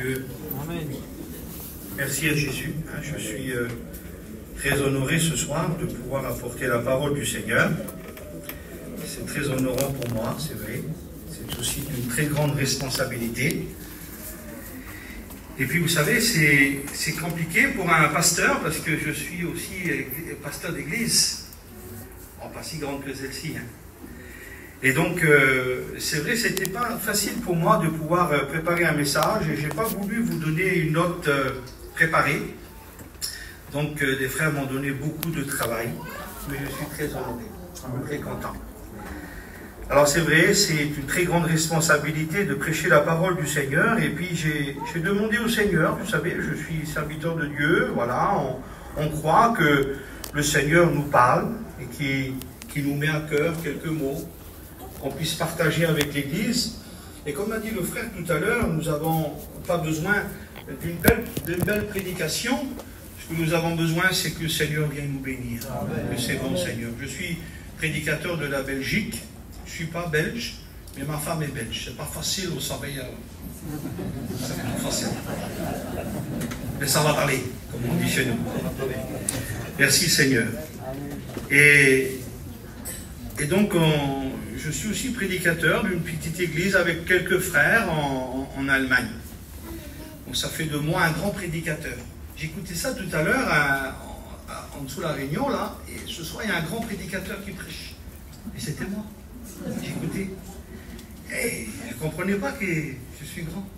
Dieu. Amen. Merci à Jésus. Je suis très honoré ce soir de pouvoir apporter la parole du Seigneur. C'est très honorant pour moi, c'est vrai. C'est aussi une très grande responsabilité. Et puis vous savez, c'est compliqué pour un pasteur, parce que je suis aussi pasteur d'église. Bon, pas si grande que celle-ci. Et donc, c'est vrai, c'était pas facile pour moi de pouvoir préparer un message, et j'ai pas voulu vous donner une note préparée. Donc, les frères m'ont donné beaucoup de travail, mais je suis très honoré, très content. Alors, c'est vrai, c'est une très grande responsabilité de prêcher la parole du Seigneur, et puis j'ai demandé au Seigneur, vous savez, je suis serviteur de Dieu, voilà, on croit que le Seigneur nous parle, et qui nous met à cœur quelques mots, qu'on puisse partager avec l'Église. Et comme a dit le frère tout à l'heure, nous n'avons pas besoin d'une belle prédication. Ce que nous avons besoin, c'est que le Seigneur vienne nous bénir. Amen. Que c'est bon, Seigneur. Je suis prédicateur de la Belgique. Je ne suis pas belge, mais ma femme est belge. C'est pas facile, vous savez. C'est pas facile. Mais ça va parler, comme on dit chez nous. Merci, Seigneur. Et donc, je suis aussi prédicateur d'une petite église avec quelques frères en Allemagne. Donc ça fait de moi un grand prédicateur. J'écoutais ça tout à l'heure en dessous de la réunion, là, et ce soir, il y a un grand prédicateur qui prêche. Et c'était moi. J'écoutais. Et je ne comprenais pas que je suis grand.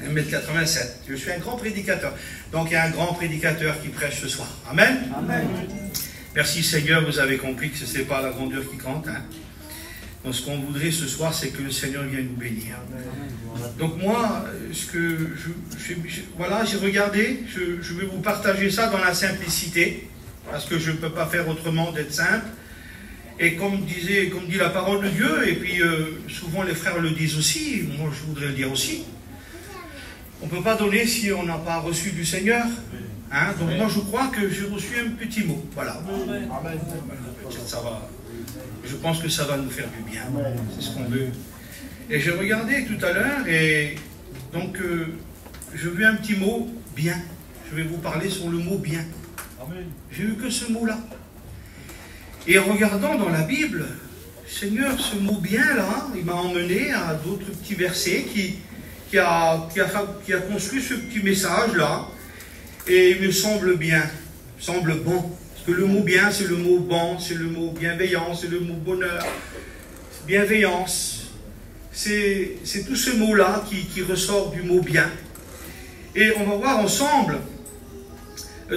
1m87. Je suis un grand prédicateur. Donc il y a un grand prédicateur qui prêche ce soir. Amen. Amen. Merci Seigneur, vous avez compris que ce n'est pas la grandeur qui compte. Donc ce qu'on voudrait ce soir, c'est que le Seigneur vienne nous bénir. Donc moi, voilà, j'ai regardé, je vais vous partager ça dans la simplicité, parce que je ne peux pas faire autrement d'être simple. Et comme dit la parole de Dieu, et puis souvent les frères le disent aussi, moi je voudrais le dire aussi, on ne peut pas donner si on n'a pas reçu du Seigneur. Donc moi je crois que j'ai reçu un petit mot. Voilà. Ça va. Je pense que ça va nous faire du bien. C'est ce qu'on veut. Et j'ai regardé tout à l'heure, et donc je veux un petit mot bien. Je vais vous parler sur le mot bien. J'ai eu que ce mot-là. Et en regardant dans la Bible, Seigneur, ce mot bien là, il m'a emmené à d'autres petits versets qui a construit ce petit message là. Et il me semble bien, semble bon. Parce que le mot bien, c'est le mot bon, c'est le mot bienveillant, c'est le mot bonheur, bienveillance. C'est tout ce mot-là qui ressort du mot bien. Et on va voir ensemble,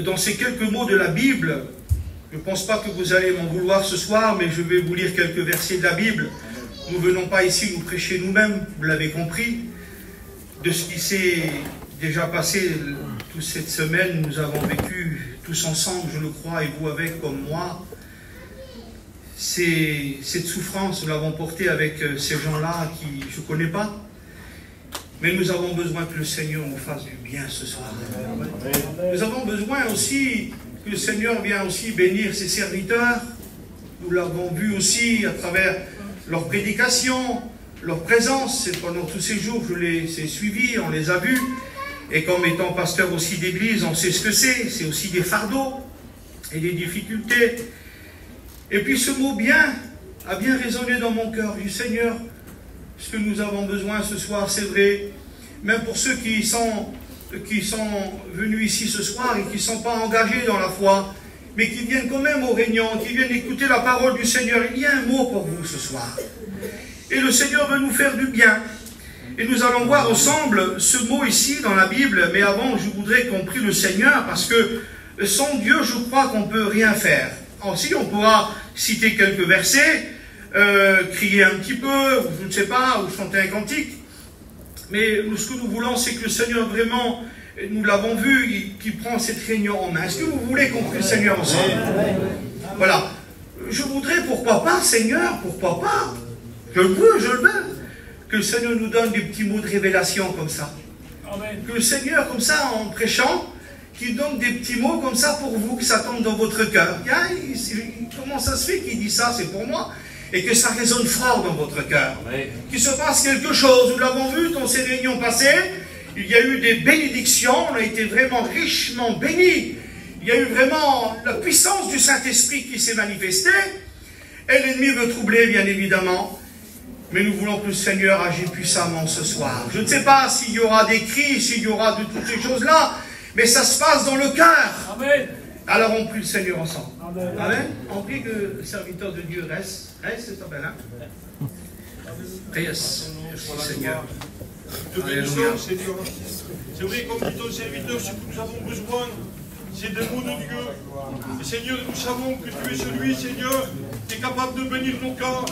dans ces quelques mots de la Bible, je ne pense pas que vous allez m'en vouloir ce soir, mais je vais vous lire quelques versets de la Bible. Nous ne venons pas ici nous prêcher nous-mêmes, vous l'avez compris, de ce qui s'est déjà passé toute cette semaine. Nous avons vécu tous ensemble, je le crois, et vous avec comme moi, cette souffrance, nous l'avons portée avec ces gens-là qui je ne connais pas. Mais nous avons besoin que le Seigneur nous fasse du bien ce soir. Nous avons besoin aussi que le Seigneur vienne aussi bénir ses serviteurs. Nous l'avons vu aussi à travers leur prédication, leur présence. Pendant tous ces jours, je les ai suivis, on les a vus. Et comme étant pasteur aussi d'église, on sait ce que c'est. C'est aussi des fardeaux et des difficultés. Et puis ce mot bien a bien résonné dans mon cœur. Du Seigneur, ce que nous avons besoin ce soir, c'est vrai. Même pour ceux qui sont venus ici ce soir et qui ne sont pas engagés dans la foi, mais qui viennent quand même aux réunions, qui viennent écouter la parole du Seigneur. Il y a un mot pour vous ce soir. Et le Seigneur veut nous faire du bien. Et nous allons voir ensemble ce mot ici dans la Bible, mais avant, je voudrais qu'on prie le Seigneur, parce que sans Dieu, je crois qu'on ne peut rien faire. Ensuite, on pourra citer quelques versets, crier un petit peu, je ne sais pas, ou chanter un cantique. Mais ce que nous voulons, c'est que le Seigneur vraiment, nous l'avons vu, qui prend cette réunion en main. Est-ce que vous voulez qu'on prie le Seigneur ensemble? Voilà. Je voudrais, pourquoi pas, Seigneur, pourquoi pas? Je le veux, que le Seigneur nous donne des petits mots de révélation comme ça. Amen. Que le Seigneur, comme ça, en prêchant, qu'il donne des petits mots comme ça pour vous, que ça tombe dans votre cœur. Comment ça se fait qu'il dit ça? C'est pour moi. Et que ça résonne fort dans votre cœur. Qu'il se passe quelque chose. Nous l'avons vu dans ces réunions passées. il y a eu des bénédictions, on a été vraiment richement bénis. Il y a eu vraiment la puissance du Saint-Esprit qui s'est manifestée. Et l'ennemi veut troubler, bien évidemment. Mais nous voulons que le Seigneur agisse puissamment ce soir. Je ne sais pas s'il y aura des cris, s'il y aura de toutes ces choses-là, mais ça se passe dans le cœur. Amen. Alors on prie le Seigneur ensemble. Amen. Amen. On prie que le serviteur de Dieu reste. Reste, c'est ça, ben là. Reste. Merci, Seigneur. De bénédiction, Seigneur. C'est vrai, comme dit ton serviteur, ce que nous avons besoin, c'est des mots de Dieu. Et Seigneur, nous savons que tu es celui, Seigneur, qui est capable de bénir nos cœurs.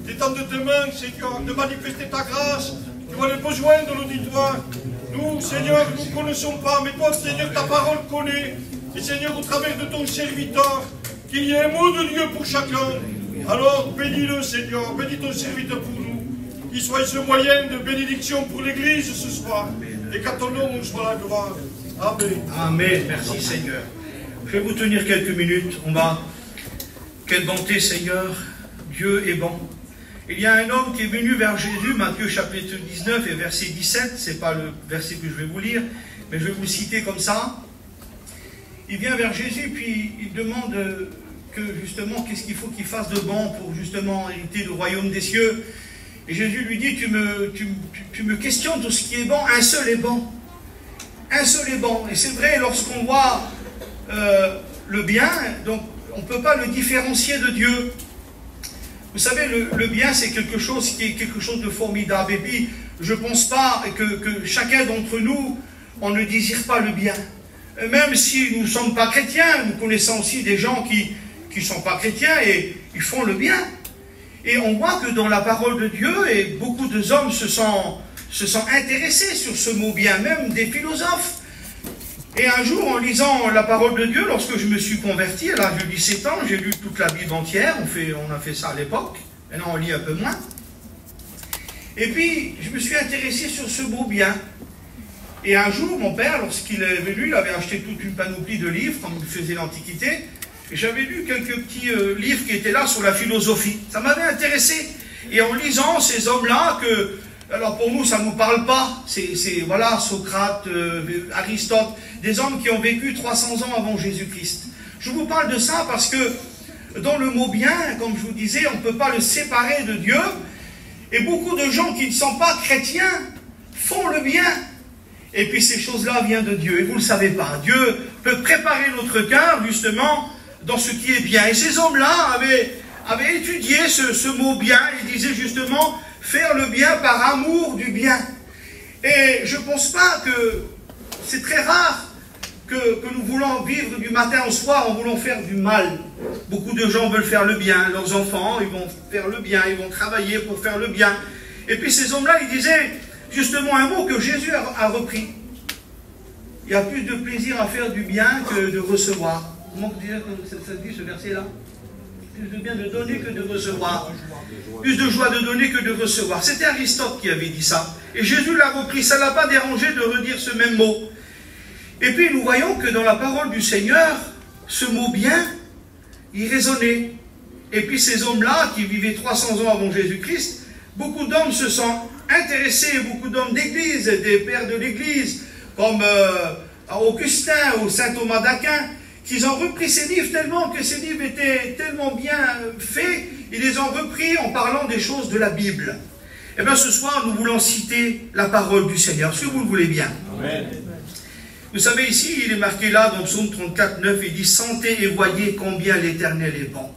D'étendre tes mains, Seigneur, de manifester ta grâce. Tu as les besoins de l'auditoire. Nous, Seigneur, nous ne connaissons pas, mais toi, Seigneur, ta parole connaît. Et Seigneur, au travers de ton serviteur, qu'il y ait un mot de Dieu pour chacun. Alors, bénis-le, Seigneur, bénis ton serviteur pour nous. Qu'il soit ce moyen de bénédiction pour l'Église ce soir. Et qu'à ton nom, on soit la gloire. Amen. Amen. Merci, Seigneur. Je vais vous tenir quelques minutes. On va... Quelle bonté, Seigneur. Dieu est bon. Il y a un homme qui est venu vers Jésus, Matthieu chapitre 19 et verset 17. Ce n'est pas le verset que je vais vous lire, mais je vais vous le citer comme ça. Il vient vers Jésus, puis il demande que justement, qu'est-ce qu'il faut qu'il fasse de bon pour justement hériter le royaume des cieux. Et Jésus lui dit, tu me questionnes tout ce qui est bon, un seul est bon. Un seul est bon. Et c'est vrai, lorsqu'on voit le bien, donc on ne peut pas le différencier de Dieu. Vous savez, le bien, c'est quelque chose qui est quelque chose de formidable. Et puis, je ne pense pas que chacun d'entre nous, on ne désire pas le bien. Même si nous ne sommes pas chrétiens, nous connaissons aussi des gens qui ne sont pas chrétiens et ils font le bien. Et on voit que dans la parole de Dieu, et beaucoup d'hommes se sont intéressés sur ce mot bien, même des philosophes. Et un jour, en lisant la parole de Dieu, lorsque je me suis converti, à l'âge de 17 ans, j'ai lu toute la Bible entière, on a fait ça à l'époque, maintenant on lit un peu moins. Et puis, je me suis intéressé sur ce mot bien. Et un jour, mon père, lorsqu'il est venu, il avait acheté toute une panoplie de livres, comme il faisait l'Antiquité, et j'avais lu quelques petits livres qui étaient là sur la philosophie. Ça m'avait intéressé. Et en lisant ces hommes-là, alors pour nous, ça ne nous parle pas, voilà, Socrate, Aristote, des hommes qui ont vécu 300 ans avant Jésus-Christ. Je vous parle de ça parce que dans le mot bien, comme je vous disais, on ne peut pas le séparer de Dieu. Et beaucoup de gens qui ne sont pas chrétiens font le bien. Et puis ces choses-là viennent de Dieu, et vous ne le savez pas. Dieu peut préparer notre cœur, justement, dans ce qui est bien. Et ces hommes-là avaient étudié ce mot bien, et disaient justement, faire le bien par amour du bien. Et je ne pense pas que c'est très rare que nous voulons vivre du matin au soir en voulant faire du mal. Beaucoup de gens veulent faire le bien, leurs enfants, ils vont faire le bien, ils vont travailler pour faire le bien. Et puis ces hommes-là, ils disaient justement un mot que Jésus a repris. Il y a plus de plaisir à faire du bien que de recevoir. Comment ça dit ce verset-là? Plus de bien de donner que de recevoir. Plus de joie de donner que de recevoir. C'était Aristote qui avait dit ça. Et Jésus l'a repris. Ça ne l'a pas dérangé de redire ce même mot. Et puis nous voyons que dans la parole du Seigneur, ce mot bien, il résonnait. Et puis ces hommes-là, qui vivaient 300 ans avant Jésus-Christ, beaucoup d'hommes se sont intéressés, beaucoup d'hommes d'église, des pères de l'église, comme Augustin ou saint Thomas d'Aquin, qu'ils ont repris ces livres tellement que ces livres étaient tellement bien faits, ils les ont repris en parlant des choses de la Bible. Et bien ce soir, nous voulons citer la parole du Seigneur, si vous le voulez bien. Amen. Vous savez, ici, il est marqué là, dans Psaume 34, 9, il dit « Sentez et voyez combien l'Éternel est bon ».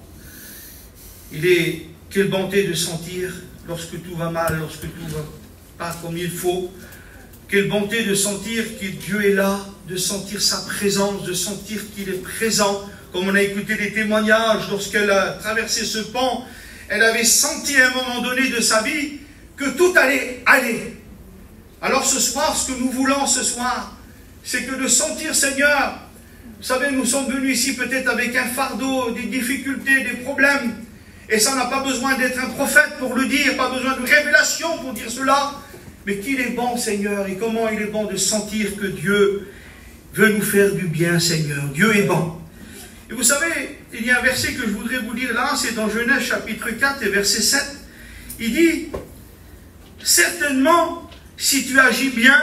Quelle bonté de sentir lorsque tout va mal, lorsque tout va pas comme il faut. Quelle bonté de sentir que Dieu est là, de sentir sa présence, de sentir qu'il est présent. Comme on a écouté des témoignages, lorsqu'elle a traversé ce pont, elle avait senti à un moment donné de sa vie que tout allait aller. Alors ce soir, ce que nous voulons ce soir, c'est que de sentir, Seigneur, vous savez, nous sommes venus ici peut-être avec un fardeau, des difficultés, des problèmes, et ça n'a pas besoin d'être un prophète pour le dire, pas besoin de révélation pour dire cela, mais qu'il est bon, Seigneur, et comment il est bon de sentir que Dieu veut nous faire du bien, Seigneur. Dieu est bon. Et vous savez, il y a un verset que je voudrais vous lire là, c'est dans Genèse chapitre 4 et verset 7. Il dit, « Certainement, si tu agis bien,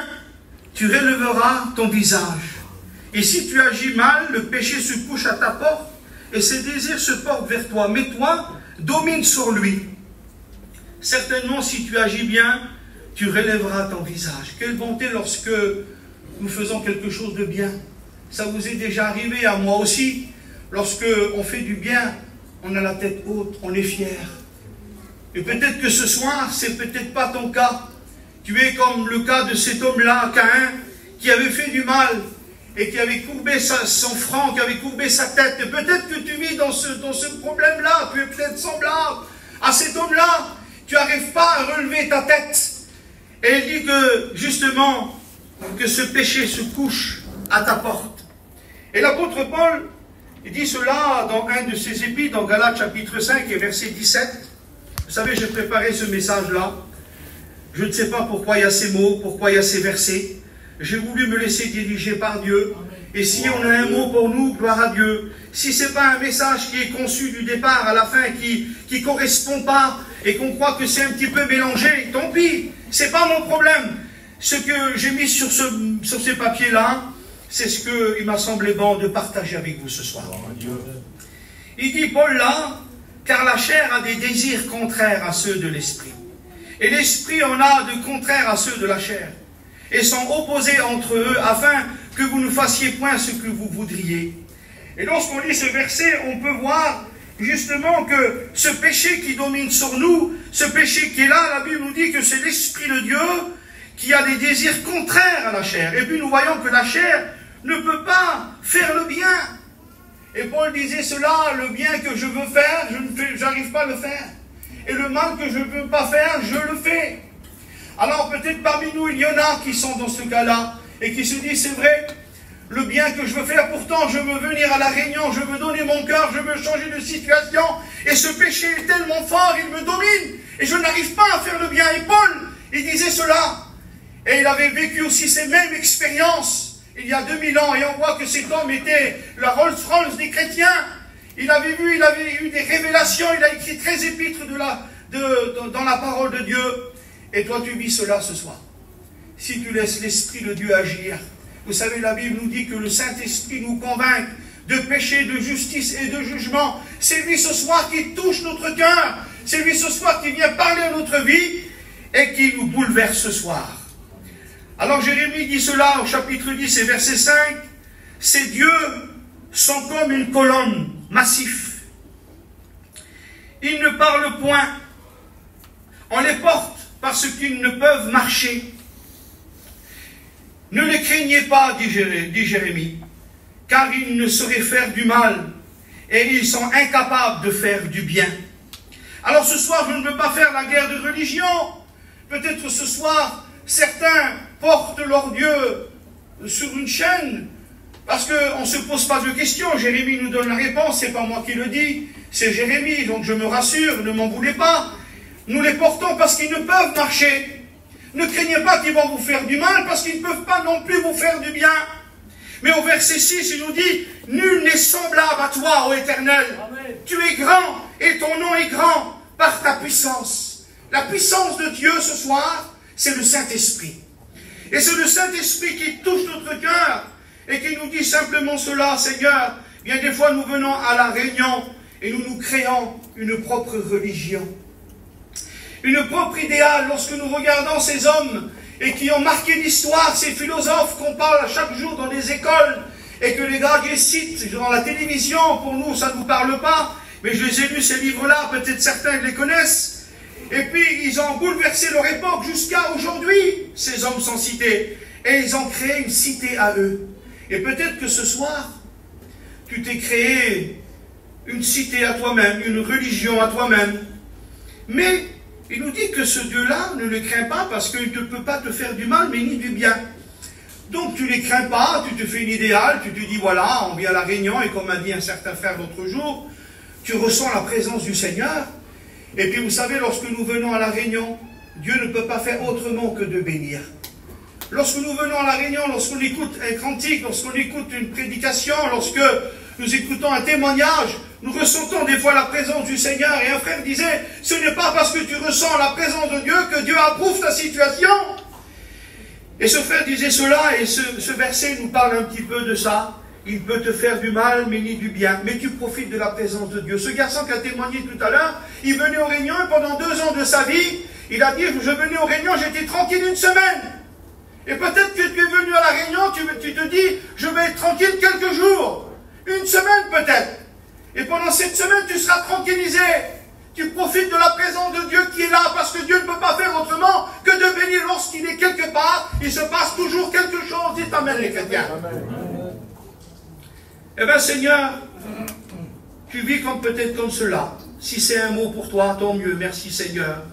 tu relèveras ton visage. Et si tu agis mal, le péché se couche à ta porte et ses désirs se portent vers toi. Mais toi, domine sur lui. Certainement, si tu agis bien, tu relèveras ton visage. Quelle bonté lorsque nous faisons quelque chose de bien. Ça vous est déjà arrivé, à moi aussi. Lorsque on fait du bien, on a la tête haute, on est fier. Et peut-être que ce soir, c'est peut-être pas ton cas. Tu es comme le cas de cet homme-là, Caïn, qui avait fait du mal et qui avait courbé son front, qui avait courbé sa tête. Et peut-être que tu vis dans ce problème-là, tu es peut-être semblable à cet homme-là. Tu n'arrives pas à relever ta tête. Et il dit que, justement, que ce péché se couche à ta porte. Et l'apôtre Paul, il dit cela dans un de ses épîtres, dans Galates chapitre 5 et verset 17. Vous savez, j'ai préparé ce message-là. Je ne sais pas pourquoi il y a ces mots, pourquoi il y a ces versets. J'ai voulu me laisser diriger par Dieu. Et si on a un mot pour nous, gloire à Dieu. Si ce n'est pas un message qui est conçu du départ à la fin, qui ne correspond pas, et qu'on croit que c'est un petit peu mélangé, tant pis, ce n'est pas mon problème. Ce que j'ai mis sur ces papiers-là, c'est ce qu'il m'a semblé bon de partager avec vous ce soir. Il dit, Paul là, car la chair a des désirs contraires à ceux de l'esprit. Et l'esprit en a de contraires à ceux de la chair. Et sont opposés entre eux, afin que vous ne fassiez point ce que vous voudriez. Et lorsqu'on lit ce verset, on peut voir justement que ce péché qui domine sur nous, ce péché qui est là, la Bible nous dit que c'est l'Esprit de Dieu qui a des désirs contraires à la chair. Et puis nous voyons que la chair ne peut pas faire le bien. Et Paul disait cela, le bien que je veux faire, je n'arrive pas à le faire. Et le mal que je ne veux pas faire, je le fais. Alors peut-être parmi nous, il y en a qui sont dans ce cas-là, et qui se disent, c'est vrai, le bien que je veux faire, pourtant je veux venir à la réunion, je veux donner mon cœur, je veux changer de situation, et ce péché est tellement fort, il me domine, et je n'arrive pas à faire le bien. Et Paul, il disait cela, et il avait vécu aussi ces mêmes expériences, il y a 2000 ans, et on voit que cet homme était la Rolls-Royce des chrétiens. Il avait eu des révélations, il a écrit 13 épîtres dans la parole de Dieu. Et toi, tu vis cela ce soir. Si tu laisses l'Esprit de Dieu agir. Vous savez, la Bible nous dit que le Saint-Esprit nous convainc de péché, de justice et de jugement. C'est lui ce soir qui touche notre cœur. C'est lui ce soir qui vient parler à notre vie et qui nous bouleverse ce soir. Alors Jérémie dit cela au chapitre 10 et verset 5. Ces dieux sont comme une colonne massif. Ils ne parlent point. On les porte parce qu'ils ne peuvent marcher. Ne les craignez pas, dit Jérémie, car ils ne sauraient faire du mal, et ils sont incapables de faire du bien. Alors ce soir, je ne veux pas faire la guerre de religion. Peut-être ce soir, certains portent leur Dieu sur une chaîne, parce qu'on ne se pose pas de questions. Jérémie nous donne la réponse, c'est pas moi qui le dis, c'est Jérémie, donc je me rassure, ne m'en voulez pas. Nous les portons parce qu'ils ne peuvent marcher. Ne craignez pas qu'ils vont vous faire du mal, parce qu'ils ne peuvent pas non plus vous faire du bien. Mais au verset 6, il nous dit, « Nul n'est semblable à toi, ô Éternel. Amen. Tu es grand, et ton nom est grand par ta puissance. » La puissance de Dieu ce soir, c'est le Saint-Esprit. Et c'est le Saint-Esprit qui touche notre cœur, et qui nous dit simplement cela, Seigneur. Bien des fois, nous venons à la réunion, et nous créons une propre religion. Une propre idéal, lorsque nous regardons ces hommes et qui ont marqué l'histoire, ces philosophes qu'on parle chaque jour dans les écoles et que les gars les citent dans la télévision, pour nous ça ne nous parle pas, mais je les ai lus ces livres-là, peut-être certains les connaissent, et puis ils ont bouleversé leur époque jusqu'à aujourd'hui, ces hommes sont cités, et ils ont créé une cité à eux. Et peut-être que ce soir, tu t'es créé une cité à toi-même, une religion à toi-même, mais il nous dit que ce Dieu-là ne le craint pas parce qu'il ne peut pas te faire du mal, mais ni du bien. Donc tu ne les crains pas, tu te fais une idéale, tu te dis voilà, on vient à la réunion et comme a dit un certain frère l'autre jour, tu ressens la présence du Seigneur. Et puis vous savez, lorsque nous venons à la réunion, Dieu ne peut pas faire autrement que de bénir. Lorsque nous venons à la réunion, lorsqu'on écoute un cantique, lorsqu'on écoute une prédication, lorsque nous écoutons un témoignage, nous ressentons des fois la présence du Seigneur. Et un frère disait, ce n'est pas parce que tu ressens la présence de Dieu que Dieu approuve ta situation. Et ce frère disait cela, et ce verset nous parle un petit peu de ça. Il peut te faire du mal, mais ni du bien. Mais tu profites de la présence de Dieu. Ce garçon qui a témoigné tout à l'heure, il venait aux réunions et pendant 2 ans de sa vie, il a dit, je venais aux réunions, j'étais tranquille 1 semaine. Et peut-être que tu es venu à la réunion, tu te dis, je vais être tranquille quelques jours. 1 semaine peut-être. Et pendant cette semaine, tu seras tranquillisé. Tu profites de la présence de Dieu qui est là, parce que Dieu ne peut pas faire autrement que de bénir lorsqu'il est quelque part. Il se passe toujours quelque chose. Dites amen les chrétiens. Eh bien Seigneur, tu vis peut-être comme cela. Si c'est un mot pour toi, tant mieux. Merci Seigneur.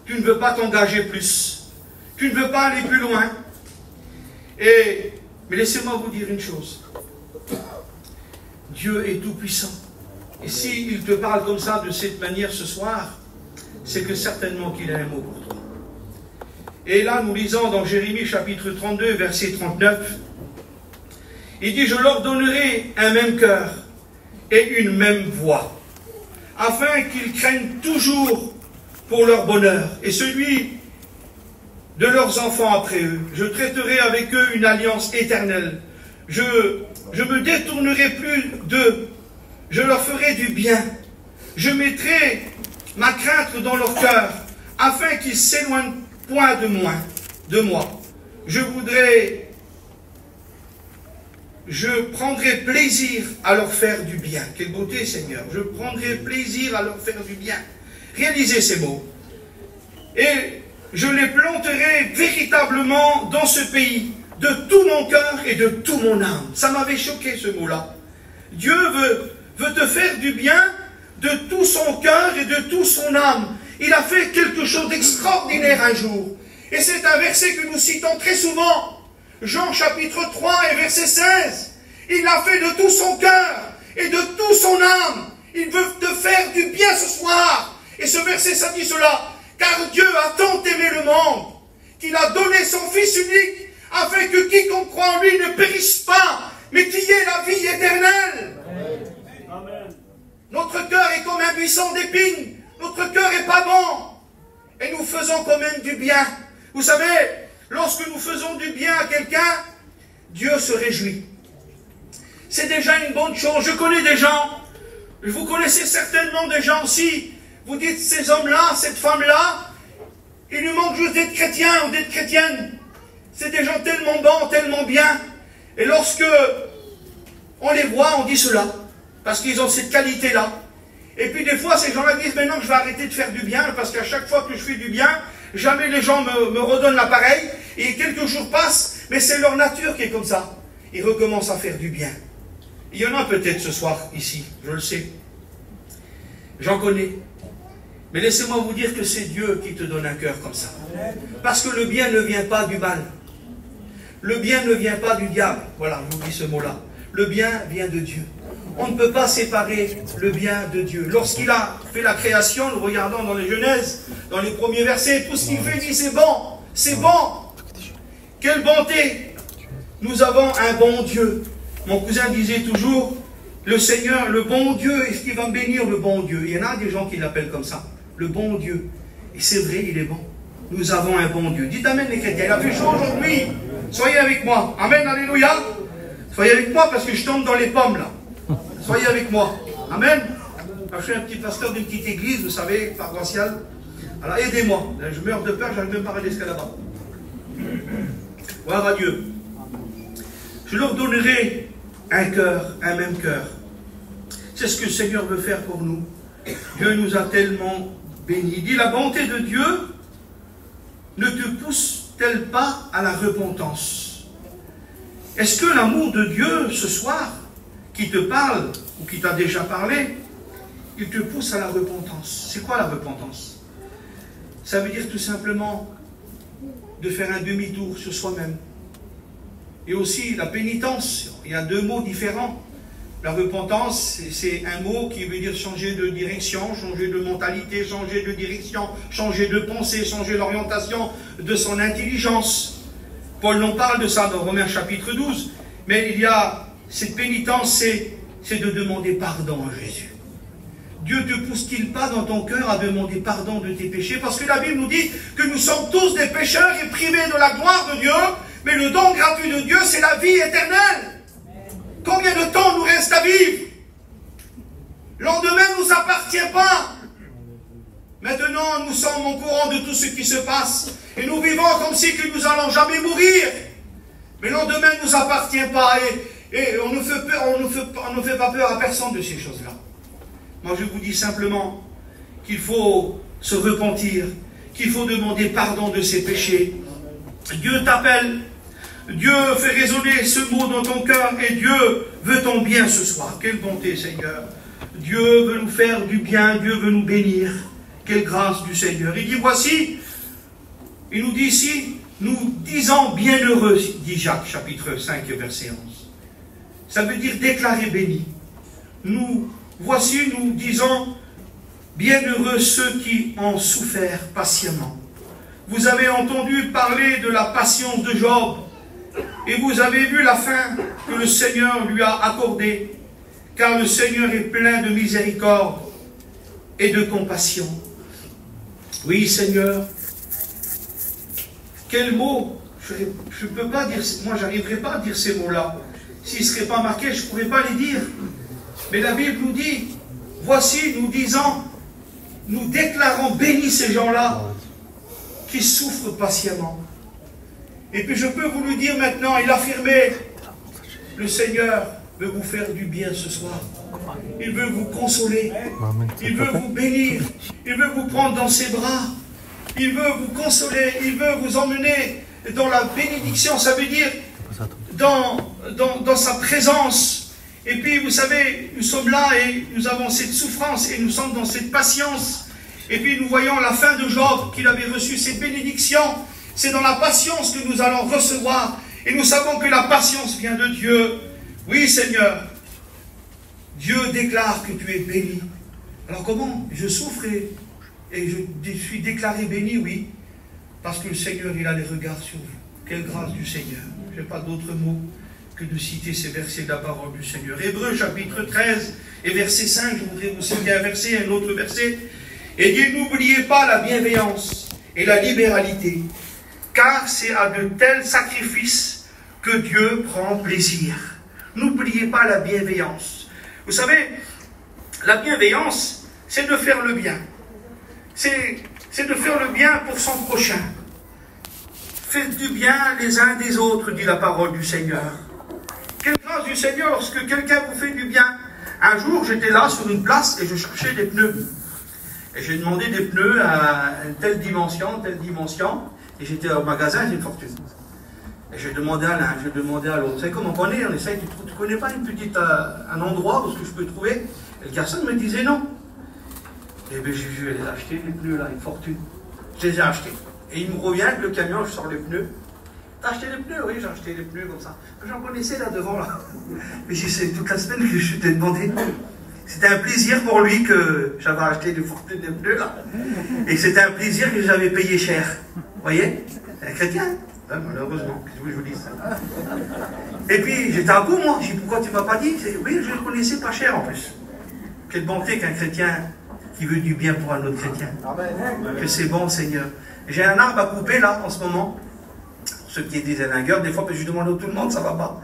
Tu ne veux pas t'engager plus. Tu ne veux pas aller plus loin. Mais laissez-moi vous dire une chose. Dieu est tout puissant. Et s'il te parle comme ça, de cette manière ce soir, c'est que certainement qu'il a un mot pour toi. Et là, nous lisons dans Jérémie chapitre 32, verset 39, il dit, je leur donnerai un même cœur et une même voix, afin qu'ils craignent toujours pour leur bonheur et celui de leurs enfants après eux. Je traiterai avec eux une alliance éternelle. Je me détournerai plus d'eux. Je leur ferai du bien. Je mettrai ma crainte dans leur cœur, afin qu'ils s'éloignent point de moi. Je prendrai plaisir à leur faire du bien. Quelle beauté, Seigneur. Je prendrai plaisir à leur faire du bien. Réalisez ces mots. Et je les planterai véritablement dans ce pays, de tout mon cœur et de toute mon âme. Ça m'avait choqué ce mot-là. Dieu veut te faire du bien de tout son cœur et de toute son âme. Il a fait quelque chose d'extraordinaire un jour. Et c'est un verset que nous citons très souvent. Jean chapitre 3 et verset 16. Il l'a fait de tout son cœur et de toute son âme. Il veut te faire du bien ce soir. Et ce verset, ça dit cela. Car Dieu a tant aimé le monde qu'il a donné son Fils unique afin que quiconque croit en lui ne périsse pas, mais qu'il y ait la vie éternelle. Amen. Notre cœur est comme un buisson d'épines. Notre cœur n'est pas bon. Et nous faisons quand même du bien. Vous savez, lorsque nous faisons du bien à quelqu'un, Dieu se réjouit. C'est déjà une bonne chose. Je connais des gens, vous connaissez certainement des gens aussi, vous dites ces hommes-là, cette femme-là, il lui manque juste d'être chrétien ou d'être chrétienne. C'est des gens tellement bons, tellement bien. Et lorsque on les voit, on dit cela, parce qu'ils ont cette qualité-là. Et puis des fois, ces gens-là disent, maintenant je vais arrêter de faire du bien, parce qu'à chaque fois que je fais du bien, jamais les gens me redonnent l'appareil, et quelques jours passent, mais c'est leur nature qui est comme ça. Ils recommencent à faire du bien. Il y en a peut-être ce soir, ici, je le sais. J'en connais. Mais laissez-moi vous dire que c'est Dieu qui te donne un cœur comme ça. Parce que le bien ne vient pas du mal. Le bien ne vient pas du diable. Voilà, je vous dis ce mot-là. Le bien vient de Dieu. On ne peut pas séparer le bien de Dieu. Lorsqu'il a fait la création, nous regardons dans les Genèses, dans les premiers versets, tout ce qu'il fait, il dit c'est bon, c'est bon. Quelle bonté. Nous avons un bon Dieu. Mon cousin disait toujours, le Seigneur, le bon Dieu, est-ce qu'il va me bénir le bon Dieu? Il y en a des gens qui l'appellent comme ça, le bon Dieu. Et c'est vrai, il est bon. Nous avons un bon Dieu. Dites amen les chrétiens, il a fait chaud aujourd'hui. Soyez avec moi. Amen, alléluia. Soyez avec moi parce que je tombe dans les pommes là. Soyez avec moi. Amen. Je suis un petit pasteur d'une petite église, vous savez, paroissiale. Alors aidez-moi. Je meurs de peur, je n'arrive même pas à aller jusqu'à là-bas. Gloire à Dieu. Je leur donnerai un cœur, un même cœur. C'est ce que le Seigneur veut faire pour nous. Dieu nous a tellement bénis. Il dit, la bonté de Dieu ne te pousse-t-elle pas à la repentance? Est-ce que l'amour de Dieu, ce soir, qui te parle, ou qui t'a déjà parlé, il te pousse à la repentance? C'est quoi la repentance? Ça veut dire tout simplement de faire un demi-tour sur soi-même. Et aussi la pénitence, il y a deux mots différents. La repentance, c'est un mot qui veut dire changer de direction, changer de mentalité, changer de direction, changer de pensée, changer l'orientation de son intelligence. Paul en parle de ça dans Romains chapitre 12. Mais il y a cette pénitence, c'est de demander pardon à Jésus. Dieu ne te pousse-t-il pas dans ton cœur à demander pardon de tes péchés? Parce que la Bible nous dit que nous sommes tous des pécheurs et privés de la gloire de Dieu, mais le don gratuit de Dieu, c'est la vie éternelle. Combien de temps nous reste à vivre? Lendemain ne nous appartient pas. Maintenant, nous sommes au courant de tout ce qui se passe. Et nous vivons comme si nous n'allons jamais mourir. Mais lendemain ne nous appartient pas. Et on ne fait pas peur à personne de ces choses-là. Moi, je vous dis simplement qu'il faut se repentir, qu'il faut demander pardon de ses péchés. Dieu t'appelle. Dieu fait résonner ce mot dans ton cœur. Et Dieu veut ton bien ce soir. Quelle bonté, Seigneur. Dieu veut nous faire du bien. Dieu veut nous bénir. Quelle grâce du Seigneur. Il dit, voici, il nous dit ici, nous disons bienheureux, dit Jacques, chapitre 5, verset 11. Ça veut dire déclarer béni. Voici, nous disons, bienheureux ceux qui ont souffert patiemment. Vous avez entendu parler de la patience de Job, et vous avez vu la fin que le Seigneur lui a accordée, car le Seigneur est plein de miséricorde et de compassion. Oui, Seigneur, quel mot, je ne peux pas dire, moi j'arriverai pas à dire ces mots-là. S'ils ne seraient pas marqués, je ne pourrais pas les dire. Mais la Bible nous dit, voici, nous disons, nous déclarons bénis ces gens-là qui souffrent patiemment. Et puis je peux vous le dire maintenant, il affirmait, le Seigneur veut vous faire du bien ce soir. Il veut vous consoler. Il veut vous bénir. Il veut vous prendre dans ses bras. Il veut vous consoler. Il veut vous emmener dans la bénédiction. Ça veut dire dans sa présence. Et puis, vous savez, nous sommes là et nous avons cette souffrance et nous sommes dans cette patience. Et puis, nous voyons la fin de Job, qu'il avait reçu ces bénédictions. C'est dans la patience que nous allons recevoir. Et nous savons que la patience vient de Dieu. Oui, Seigneur. Dieu déclare que tu es béni. Alors comment? Je souffre et je suis déclaré béni, oui. Parce que le Seigneur, il a les regards sur vous. Quelle grâce du Seigneur. Je n'ai pas d'autre mot que de citer ces versets de la parole du Seigneur. Hébreux chapitre 13 et verset 5, je voudrais vous citer un verset, un autre verset. Et dit, n'oubliez pas la bienveillance et la libéralité, car c'est à de tels sacrifices que Dieu prend plaisir. N'oubliez pas la bienveillance. Vous savez, la bienveillance, c'est de faire le bien. C'est de faire le bien pour son prochain. Faites du bien les uns des autres, dit la parole du Seigneur. Quelle grâce du Seigneur lorsque quelqu'un vous fait du bien. Un jour, j'étais là sur une place et je cherchais des pneus. Et j'ai demandé des pneus à telle dimension, et j'étais au magasin, j'ai une fortune. Et j'ai demandé à l'un, j'ai demandé à l'autre. Vous savez comment on est? On essaye, tu ne connais pas un endroit où ce que je peux trouver? Et le garçon me disait non. Et bien je vais les acheter, les pneus là, une fortune. Je les ai achetés. Et il me revient avec le camion, je sors les pneus. T'as acheté les pneus? Oui, j'ai acheté les pneus comme ça. J'en connaissais là devant là. Mais c'est toute la semaine que je t'ai demandé. C'était un plaisir pour lui que j'avais acheté des fortunes de pneus là. Et c'était un plaisir que j'avais payé cher. Vous voyez? C'est un chrétien. Ben, malheureusement, qu'est-ce que je vous dis ça? Et puis j'étais à bout moi. J'ai dit pourquoi tu ne m'as pas dit? Oui, je le connaissais pas cher en plus. Quelle bonté qu'un chrétien qui veut du bien pour un autre chrétien. Que c'est bon, Seigneur. J'ai un arbre à couper là en ce moment. Pour ceux qui disent lingueurs, des fois je demande à tout le monde, ça va pas.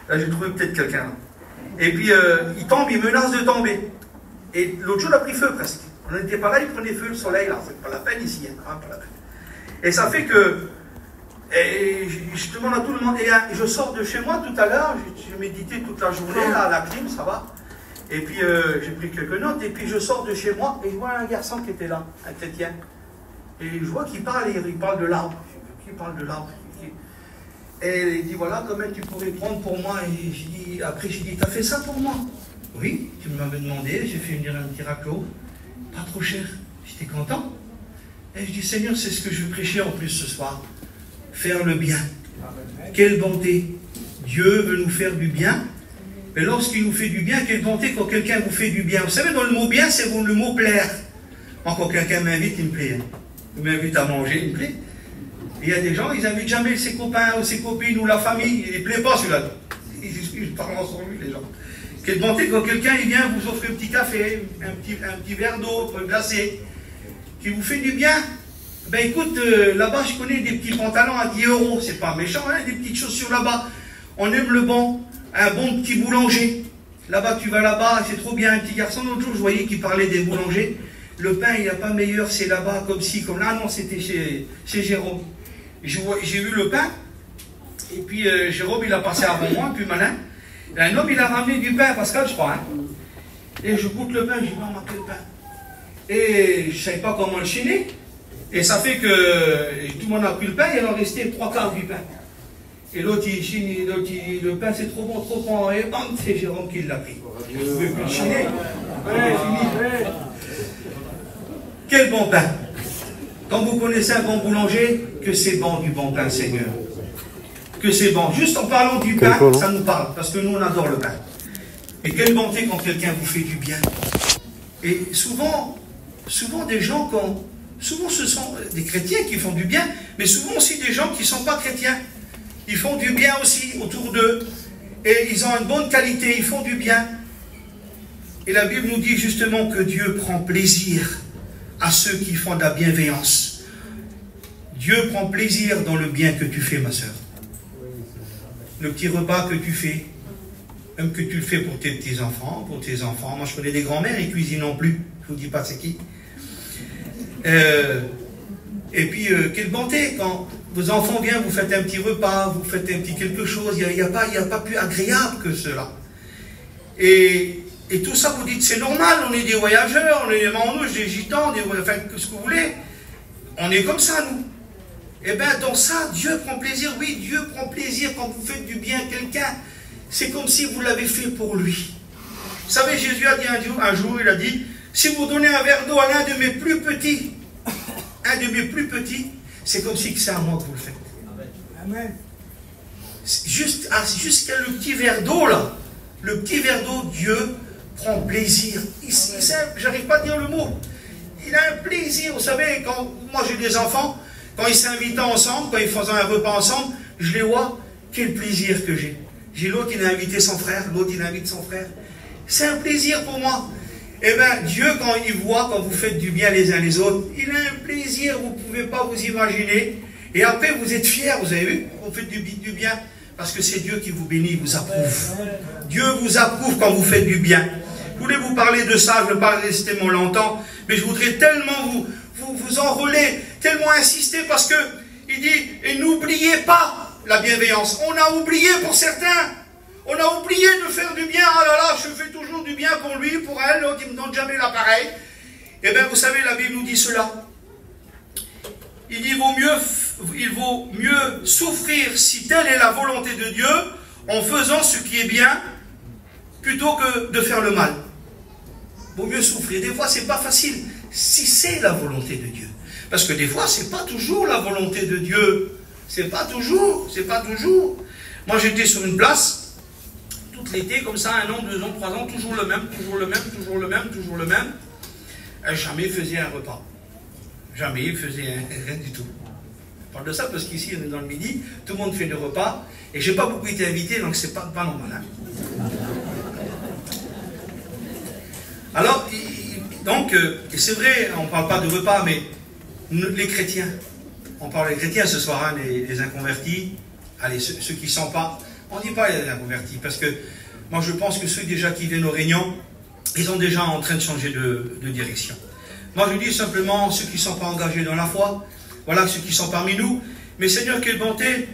Là j'ai trouvé peut-être quelqu'un là. Et puis il tombe, il menace de tomber. Et l'autre jour il a pris feu presque. On n'était pas là, il prenait feu le soleil là. C'est pas la peine ici, hein, pas la peine. Et ça fait que je demande à tout le monde. Et je sors de chez moi tout à l'heure, j'ai médité toute la journée là, à la clim, ça va. Et puis j'ai pris quelques notes, et puis je sors de chez moi, et je vois un garçon qui était là, un chrétien. Et je vois qu'il parle, et il parle de l'arbre. Qui parle de l'arbre? Et il dit, voilà, comment tu pourrais prendre pour moi? Et après j'ai dit, t'as fait ça pour moi? Oui, tu m'avais demandé, j'ai fait venir un petit raclo, pas trop cher. J'étais content. Et je dis, Seigneur, c'est ce que je veux prêcher en plus ce soir. Faire le bien. Quelle bonté. Dieu veut nous faire du bien. Mais lorsqu'il nous fait du bien, quelle bonté quand quelqu'un vous fait du bien. Vous savez, dans le mot bien, c'est le mot plaire. Moi, quand quelqu'un m'invite, il me plaît. Hein. Il m'invite à manger, il me plaît. Et il y a des gens, ils n'invitent jamais ses copains ou ses copines ou la famille. Il ne plaît pas celui-là. Ils parlent sur lui, les gens. Quelle bonté quand quelqu'un il vient vous offre un petit café, un petit verre d'eau glacé, qui vous fait du bien. Ben écoute, là-bas je connais des petits pantalons à 10 €, c'est pas méchant, hein, des petites chaussures là-bas. On aime le bon, un bon petit boulanger. Là-bas, tu vas là-bas, c'est trop bien. Un petit garçon, l'autre jour, je voyais qu'il parlait des boulangers. Le pain, il n'y a pas meilleur, c'est là-bas, comme ci, comme là. Non, c'était chez Jérôme. J'ai vu le pain, et puis Jérôme, il a passé avant moi, plus malin. Et un homme, il a ramené du pain, Pascal, je crois. Hein. Et je goûte le pain, je dis, maman, quel pain. Et je ne savais pas comment le chaîner. Et ça fait que tout le monde a pris le pain, et il en restait 3/4 du pain. Et l'autre, il chine, le pain, c'est trop bon, et bam, c'est Jérôme qui l'a pris. Je ne pouvais plus le chiner. Quel bon pain! Quand vous connaissez un bon boulanger, que c'est bon du bon pain, Seigneur. Que c'est bon. Juste en parlant du pain, ça nous parle, parce que nous, on adore le pain. Et quelle bonté quand quelqu'un vous fait du bien. Et souvent des gens, souvent ce sont des chrétiens qui font du bien, mais souvent aussi des gens qui ne sont pas chrétiens. Ils font du bien aussi autour d'eux. Et ils ont une bonne qualité, ils font du bien. Et la Bible nous dit justement que Dieu prend plaisir à ceux qui font de la bienveillance. Dieu prend plaisir dans le bien que tu fais, ma soeur. Le petit repas que tu fais, même que tu le fais pour tes petits-enfants, pour tes enfants. Moi, je connais des grands-mères, ils cuisinent non plus. Je ne vous dis pas c'est qui. Et puis, quelle bonté, quand vos enfants viennent, vous faites un petit repas, vous faites un petit quelque chose, il n'y a pas plus agréable que cela. Et tout ça, vous dites, c'est normal, on est des voyageurs, on est des manouches, des gitans, enfin, ce que vous voulez. On est comme ça, nous. Et bien, dans ça, Dieu prend plaisir. Oui, Dieu prend plaisir quand vous faites du bien à quelqu'un. C'est comme si vous l'avez fait pour lui. Vous savez, Jésus a dit un jour, il a dit, si vous donnez un verre d'eau à l'un de mes plus petits, c'est comme si c'est à moi que vous le faites. Amen. Jusqu'à le petit verre d'eau, là, le petit verre d'eau, Dieu prend plaisir. J'arrive pas à dire le mot. Il a un plaisir. Vous savez, quand moi j'ai des enfants, quand ils s'invitent ensemble, quand ils font un repas ensemble, je les vois, quel plaisir que j'ai. J'ai l'autre, il a invité son frère, l'autre, il invite son frère. C'est un plaisir pour moi. Eh bien, Dieu, quand il voit, quand vous faites du bien les uns les autres, il a un plaisir, vous ne pouvez pas vous imaginer. Et après, vous êtes fiers, vous avez vu, vous faites du bien, parce que c'est Dieu qui vous bénit, vous approuve. Dieu vous approuve quand vous faites du bien. Je voulais vous parler de ça, je ne veux pas rester tellement longtemps, mais je voudrais tellement vous enrôler, tellement insister, parce que il dit, et n'oubliez pas la bienveillance. On a oublié pour certains. On a oublié de faire du bien. Ah là là, je fais toujours du bien pour lui, pour elle, l'autre, il ne me donne jamais l'appareil. Eh bien, vous savez, la Bible nous dit cela. Il dit, il vaut mieux souffrir, si telle est la volonté de Dieu, en faisant ce qui est bien, plutôt que de faire le mal. Il vaut mieux souffrir. Des fois, ce n'est pas facile, si c'est la volonté de Dieu. Parce que des fois, ce n'est pas toujours la volonté de Dieu. C'est pas toujours. Moi, j'étais sur une place, toute l'été, comme ça, 1 an, 2 ans, 3 ans, toujours le même. Jamais il faisait un repas. Jamais il faisait rien du tout. Je parle de ça parce qu'ici, on est dans le midi, tout le monde fait des repas, et je n'ai pas beaucoup été invité, donc c'est pas normal. Hein. Alors, donc, c'est vrai, on ne parle pas de repas, mais les chrétiens, on parle des chrétiens ce soir, hein, les inconvertis, allez, ceux qui ne sont pas, on ne dit pas les inconvertis, parce que moi je pense que ceux déjà qui viennent aux réunions, ils sont déjà en train de changer de direction. Moi je dis simplement ceux qui ne sont pas engagés dans la foi, voilà ceux qui sont parmi nous, mais Seigneur, quelle bonté,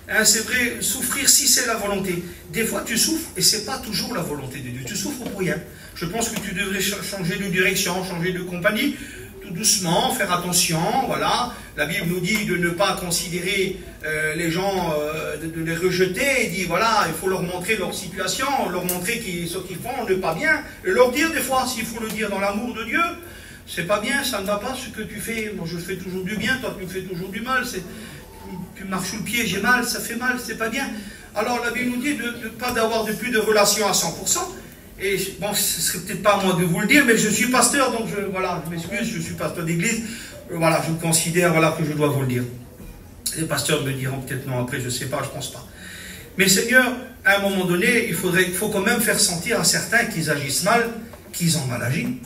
hein, c'est vrai, souffrir si c'est la volonté. Des fois tu souffres et ce n'est pas toujours la volonté de Dieu, tu souffres pour rien. Je pense que tu devrais changer de direction, changer de compagnie, tout doucement, faire attention, voilà. La Bible nous dit de ne pas considérer les gens, de les rejeter, il dit voilà, il faut leur montrer leur situation, leur montrer ce qu'ils font n'est pas bien, et leur dire des fois, s'il faut le dire dans l'amour de Dieu, c'est pas bien, ça ne va pas ce que tu fais, moi je fais toujours du bien, toi tu me fais toujours du mal, tu marches sous le pied, j'ai mal, ça fait mal, c'est pas bien. Alors la Bible nous dit de ne pas avoir plus de relation à 100%, et bon, ce serait peut-être pas à moi de vous le dire, mais je suis pasteur, donc je m'excuse, je suis pasteur d'église, voilà, je considère que je dois vous le dire. Les pasteurs me diront peut-être non après, je ne sais pas, je ne pense pas. Mais Seigneur, à un moment donné, il faut quand même faire sentir à certains qu'ils agissent mal, qu'ils ont mal agi.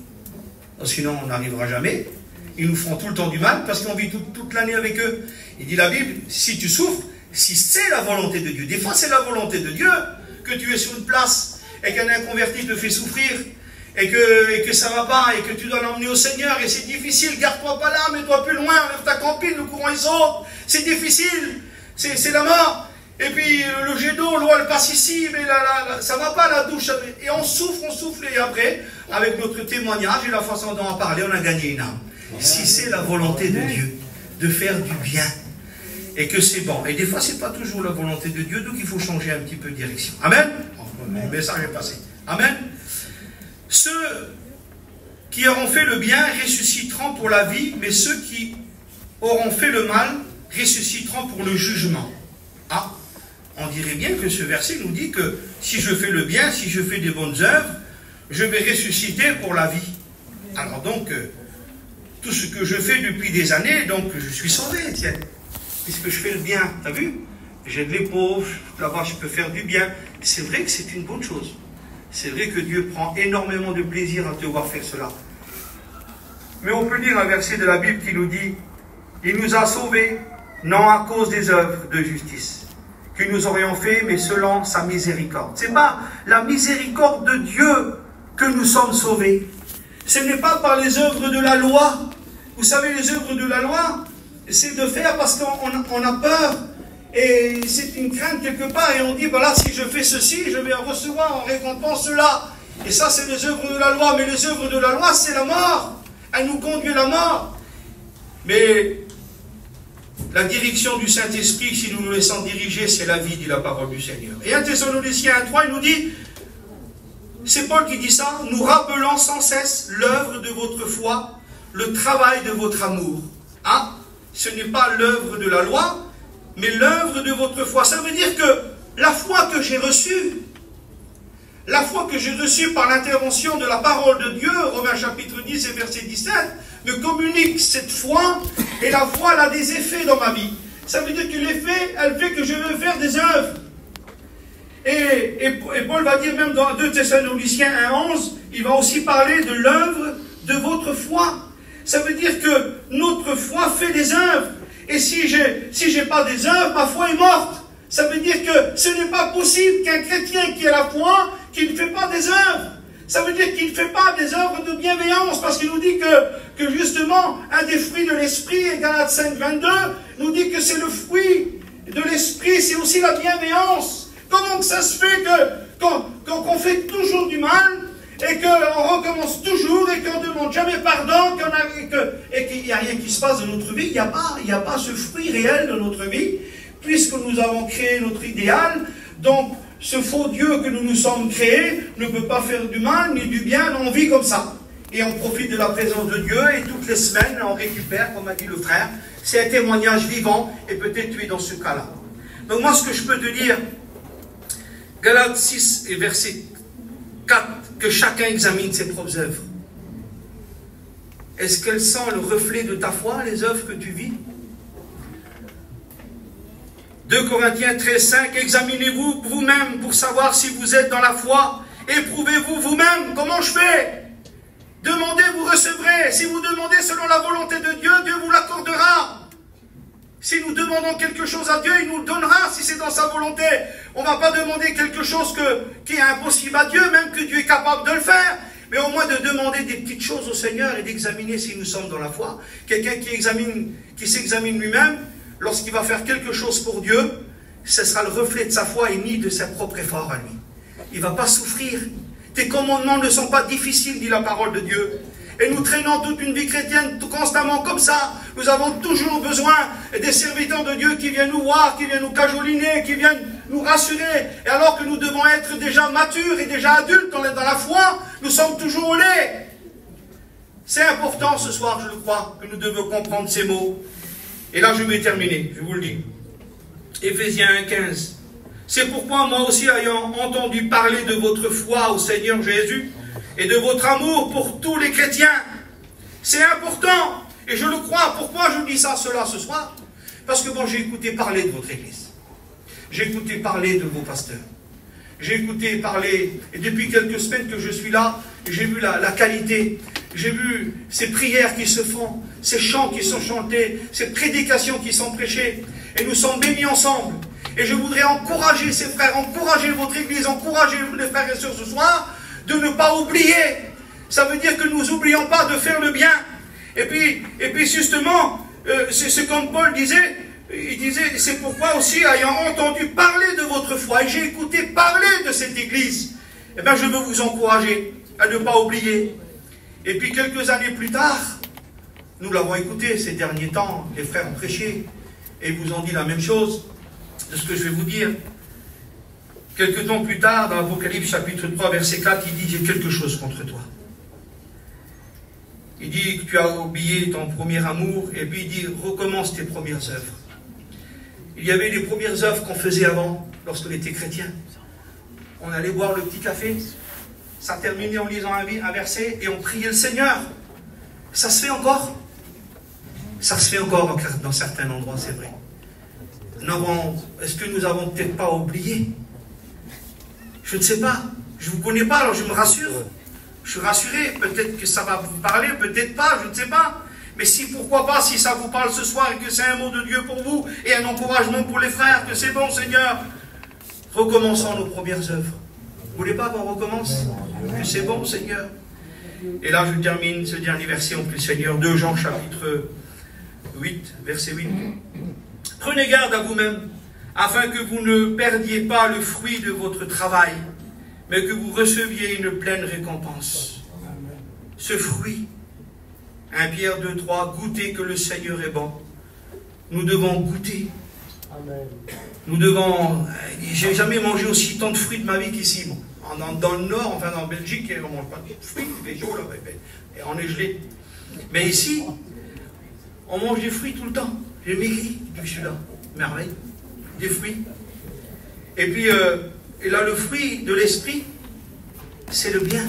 Sinon, on n'arrivera jamais. Ils nous font tout le temps du mal parce qu'on vit toute l'année avec eux. Il dit la Bible, si tu souffres, si c'est la volonté de Dieu, des fois c'est la volonté de Dieu que tu es sur une place et qu'un inconverti te fait souffrir et que ça ne va pas et que tu dois l'emmener au Seigneur et c'est difficile, garde-toi pas là, mets-toi plus loin, lève ta campine, le courant il saute, c'est difficile, c'est la mort. Et puis le jet d'eau, l'eau elle passe ici, mais ça ne va pas la douche. Et on souffre, et après, avec notre témoignage et la façon dont on a parlé, on a gagné une âme. Si c'est la volonté de Dieu, de faire du bien, et que c'est bon. Et des fois, ce n'est pas toujours la volonté de Dieu, donc il faut changer un petit peu de direction. Amen. Le message est passé. Amen. Ceux qui auront fait le bien ressusciteront pour la vie, mais ceux qui auront fait le mal ressusciteront pour le jugement. Ah, on dirait bien que ce verset nous dit que si je fais le bien, si je fais des bonnes œuvres, je vais ressusciter pour la vie. Alors donc, tout ce que je fais depuis des années, donc je suis sauvé, tiens. Puisque je fais le bien, t'as vu? J'aide les pauvres, là-bas je peux faire du bien. C'est vrai que c'est une bonne chose. C'est vrai que Dieu prend énormément de plaisir à te voir faire cela. Mais on peut lire un verset de la Bible qui nous dit « Il nous a sauvés, non à cause des œuvres de justice, que nous aurions fait, mais selon sa miséricorde. » Ce n'est pas la miséricorde de Dieu que nous sommes sauvés. Ce n'est pas par les œuvres de la loi. Vous savez, les œuvres de la loi, c'est de faire parce qu'on a peur. Et c'est une crainte quelque part. Et on dit, voilà, si je fais ceci, je vais recevoir en récompense cela. Et ça, c'est les œuvres de la loi. Mais les œuvres de la loi, c'est la mort. Elle nous conduit à la mort. Mais la direction du Saint-Esprit, si nous nous laissons diriger, c'est la vie, dit la parole du Seigneur. Et 1 Thessaloniciens 1:3, il nous dit, c'est Paul qui dit ça, nous rappelant sans cesse l'œuvre de votre foi, le travail de votre amour. Ah, ce n'est pas l'œuvre de la loi, mais l'œuvre de votre foi. Ça veut dire que la foi que j'ai reçue, par l'intervention de la parole de Dieu, Romains chapitre 10 et verset 17, me communique cette foi, et la foi elle a des effets dans ma vie. Ça veut dire que l'effet, elle fait que je veux faire des œuvres. Et Paul va dire même dans 2 Thessaloniciens 1:11, il va aussi parler de l'œuvre de votre foi. Ça veut dire que notre foi fait des œuvres. Et si j'ai pas des œuvres, ma foi est morte. Ça veut dire que ce n'est pas possible qu'un chrétien qui a la foi, qui ne fait pas des œuvres. Ça veut dire qu'il ne fait pas des œuvres de bienveillance, parce qu'il nous dit que justement, un des fruits de l'esprit, et Galates 5:22, nous dit que c'est le fruit de l'esprit, c'est aussi la bienveillance. Comment que ça se fait qu'on fait toujours du mal, et qu'on recommence toujours, et qu'on ne demande jamais pardon, et qu'il n'y a rien qui se passe dans notre vie, il n'y a pas ce fruit réel de notre vie, puisque nous avons créé notre idéal. Donc, ce faux Dieu que nous nous sommes créés ne peut pas faire du mal ni du bien, on vit comme ça. Et on profite de la présence de Dieu, et toutes les semaines, on récupère, comme a dit le frère, c'est un témoignage vivant, et peut-être tu es dans ce cas-là. Donc moi, ce que je peux te dire, Galates 6 et verset 4, que chacun examine ses propres œuvres. Est-ce qu'elles sont le reflet de ta foi, les œuvres que tu vis? 2 Corinthiens 13:5, examinez-vous vous-même pour savoir si vous êtes dans la foi. Éprouvez-vous vous-même. Comment je fais? Demandez, vous recevrez. Si vous demandez selon la volonté de Dieu, Dieu vous l'accordera. Si nous demandons quelque chose à Dieu, il nous le donnera si c'est dans sa volonté. On ne va pas demander quelque chose qui est impossible à Dieu, même que Dieu est capable de le faire. Mais au moins de demander des petites choses au Seigneur et d'examiner si nous sommes dans la foi. Quelqu'un qui s'examine lui-même, lorsqu'il va faire quelque chose pour Dieu, ce sera le reflet de sa foi et ni de ses propres efforts à lui. Il ne va pas souffrir. Tes commandements ne sont pas difficiles, dit la parole de Dieu. Et nous traînons toute une vie chrétienne constamment comme ça. Nous avons toujours besoin des serviteurs de Dieu qui viennent nous voir, qui viennent nous cajoliner, qui viennent nous rassurer. Et alors que nous devons être déjà matures et déjà adultes dans la foi, nous sommes toujours au lait. C'est important ce soir, je le crois, que nous devons comprendre ces mots. Et là, je vais terminer, je vous le dis. Éphésiens 1:15. C'est pourquoi moi aussi, ayant entendu parler de votre foi au Seigneur Jésus et de votre amour pour tous les chrétiens, c'est important. Et je le crois. Pourquoi je dis cela ce soir? Parce que moi, j'ai écouté parler de votre Église. J'ai écouté parler de vos pasteurs. J'ai écouté parler, et depuis quelques semaines que je suis là, j'ai vu la qualité, j'ai vu ces prières qui se font, ces chants qui sont chantés, ces prédications qui sont prêchées, et nous sommes bénis ensemble. Et je voudrais encourager ces frères, encourager votre église, encourager les frères et sœurs ce soir, de ne pas oublier. Ça veut dire que nous n'oublions pas de faire le bien. Et puis justement, c'est ce comme Paul disait, il disait, c'est pourquoi aussi, ayant entendu parler de votre foi, et j'ai écouté parler de cette église, eh bien je veux vous encourager à ne pas oublier. Et puis quelques années plus tard, nous l'avons écouté ces derniers temps, les frères ont prêché, et vous ont dit la même chose de ce que je vais vous dire. Quelques temps plus tard, dans l'Apocalypse chapitre 3, verset 4, il dit, j'ai quelque chose contre toi. Il dit que tu as oublié ton premier amour, et puis il dit, recommence tes premières œuvres. Il y avait les premières œuvres qu'on faisait avant, lorsqu'on était chrétien. On allait boire le petit café, ça terminait en lisant un verset, et on priait le Seigneur. Ça se fait encore? Ça se fait encore dans certains endroits, c'est vrai. Est-ce que nous n'avons peut-être pas oublié? Je ne sais pas. Je ne vous connais pas, alors je me rassure. Je suis rassuré. Peut-être que ça va vous parler, peut-être pas, je ne sais pas. Mais si, pourquoi pas, si ça vous parle ce soir et que c'est un mot de Dieu pour vous et un encouragement pour les frères, que c'est bon, Seigneur, recommençons nos premières œuvres. Vous ne voulez pas qu'on recommence? Que c'est bon, Seigneur. Et là, je termine ce dernier verset en plus, Seigneur, 2 Jean chapitre 8, verset 8. Prenez garde à vous-même, afin que vous ne perdiez pas le fruit de votre travail, mais que vous receviez une pleine récompense. Ce fruit, 1 Pierre 2, 3, goûtez que le Seigneur est bon. Nous devons goûter. Nous devons... J'ai jamais mangé aussi tant de fruits de ma vie qu'ici. Bon. Dans le nord, enfin en Belgique, on ne mange pas de fruits, il fait chaud là, et on est gelé. Mais ici, on mange des fruits tout le temps. J'ai maigri depuis que je suis là. Merveille. Des fruits. Et puis, et là, le fruit de l'esprit, c'est le bien.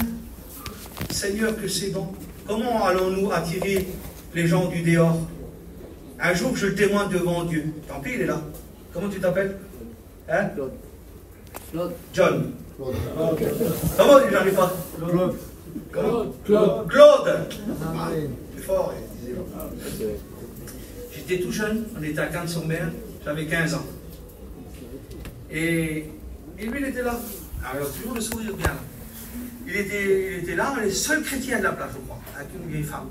Seigneur, que c'est bon. Comment allons-nous attirer les gens du dehors? Un jour, je témoigne devant Dieu. Tant pis, il est là. Comment tu t'appelles? Hein? Claude. John. Claude. Comment j'arrive pas? Claude. Comment? Claude. Ah, c'est fort. J'étais tout jeune, on était à Cannes-sur-Mer, j'avais 15 ans. Et lui, il était là. Alors, toujours le sourire bien. Il était là, le seul chrétien de la place, je crois, avec une vieille femme.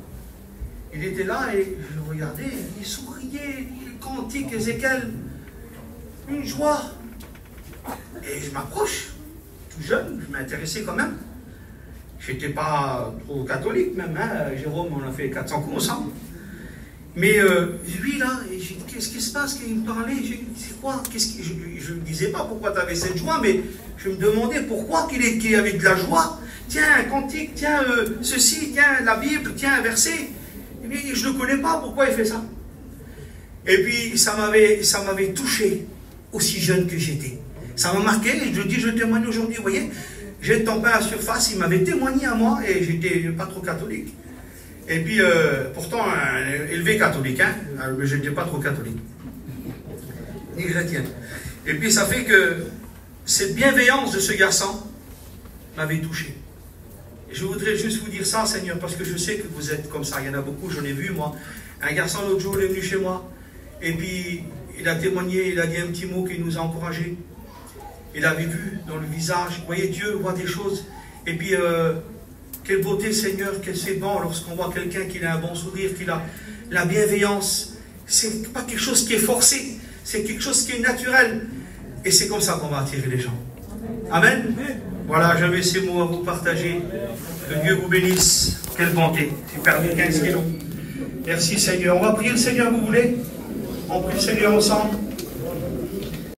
Il était là et je regardais, il souriait, il cantique, Ézéchiel, une joie. Et je m'approche, tout jeune, je m'intéressais quand même. Je n'étais pas trop catholique même, hein. Jérôme, on a fait 400 coups ensemble. Mais lui là, qu'est-ce qui se passe? Il me parlait, c'est quoi? Je ne me disais pas pourquoi tu avais cette joie, mais je me demandais pourquoi qu'il avait de la joie. Tiens, un cantique, tiens, ceci, tiens, la Bible, tiens, un verset. Mais je ne le connais pas, pourquoi il fait ça? Et puis, ça m'avait touché, aussi jeune que j'étais. Ça m'a marqué, et je dis, je témoigne aujourd'hui, vous voyez, j'ai tombé à la surface, il m'avait témoigné à moi, et j'étais pas trop catholique. Et puis, pourtant, élevé catholique, hein, mais je n'étais pas trop catholique, ni chrétien. Et puis, ça fait que cette bienveillance de ce garçon m'avait touché. Et je voudrais juste vous dire ça, Seigneur, parce que je sais que vous êtes comme ça. Il y en a beaucoup, j'en ai vu, moi. Un garçon, l'autre jour, il est venu chez moi. Et puis, il a témoigné, il a dit un petit mot qui nous a encouragés. Il avait vu dans le visage. Vous voyez, Dieu voit des choses. Et puis, quelle beauté, Seigneur, que c'est bon lorsqu'on voit quelqu'un qui a un bon sourire, qui a la bienveillance. C'est pas quelque chose qui est forcé. C'est quelque chose qui est naturel. Et c'est comme ça qu'on va attirer les gens. Amen. Voilà, j'avais ces mots à vous partager. Que Dieu vous bénisse. Quelle bonté. J'ai perdu 15 kilos. Merci Seigneur. On va prier le Seigneur, vous voulez? On prie le Seigneur ensemble.